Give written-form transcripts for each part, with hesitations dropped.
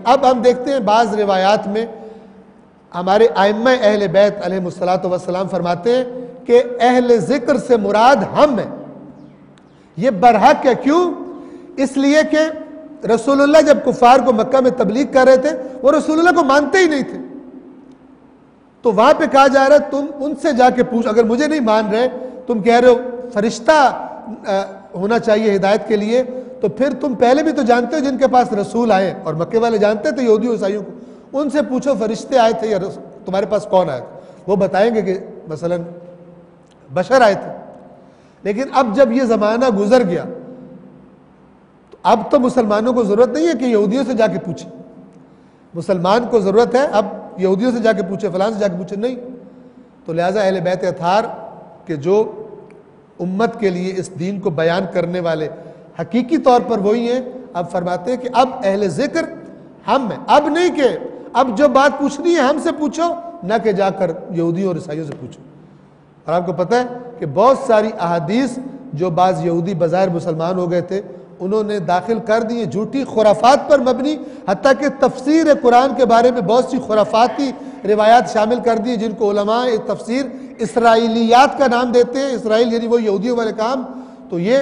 اب ہم دیکھتے ہیں بعض روایات میں ہمارے ائمہ اہل بیت علیہ الصلوۃ والسلام فرماتے ہیں کہ اہل ذکر سے مراد ہم ہیں. یہ برحق ہے. کیوں؟ اس لیے کہ رسول اللہ جب کفار کو مکہ میں تبلیغ کر رہے تھے وہ رسول اللہ کو مانتے ہی نہیں تھے. تو وہاں پہ کہا جا رہا ہے تم ان سے جا کے پوچھ. اگر مجھے نہیں مان رہے, تم کہہ رہے ہو فرشتہ ہونا چاہیے ہدایت کے لیے, تو پھر تم پہلے بھی تو جانتے ہو جن کے پاس رسول آئے, اور مکے والے جانتے تھے یہودیوں عیسائیوں کو, ان سے پوچھو فرشتے آئے تھے یا تمہارے پاس کون آئے تھے, وہ بتائیں گے کہ مثلا بشر آئے تھے. لیکن اب جب یہ زمانہ گزر گیا تو اب تو مسلمانوں کو ضرورت نہیں ہے کہ یہودیوں سے جا کے پوچھیں. مسلمان کو ضرورت ہے اب یہودیوں سے جا کے پوچھے, فلان سے جا کے پوچھے, نہیں. تو لہٰذا اہل بیت اطہار کہ جو امت کے لیے اس دین کو بیان کرنے والے حقیقی طور پر وہی ہیں, اب فرماتے ہیں کہ اب اہل ذکر ہم ہیں. اب نہیں کہ اب جو بات پوچھنی ہے ہم سے پوچھو, نہ کہ جا کر یہودیوں اور عیسائیوں سے پوچھو. اور آپ کو پتہ ہے کہ بہت ساری احادیث جو بعض یہودی بظاہر مسلمان ہو گئے تھے انہوں نے داخل کر دی جھوٹی خرافات پر مبنی, حتیٰ کہ تفسیر قرآن کے بارے میں بہت سی خرافاتی روایات شامل کر دی جن کو علماء تفسیر اسرائیلیات کا نام دیتے ہیں. اسرائیل یعنی وہ یہودیوں والے کام, تو یہ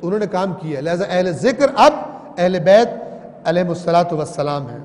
انہوں نے کام کیا. لہذا اہل ذکر اب اہل بیت علیہ الصلوۃ والسلام ہیں.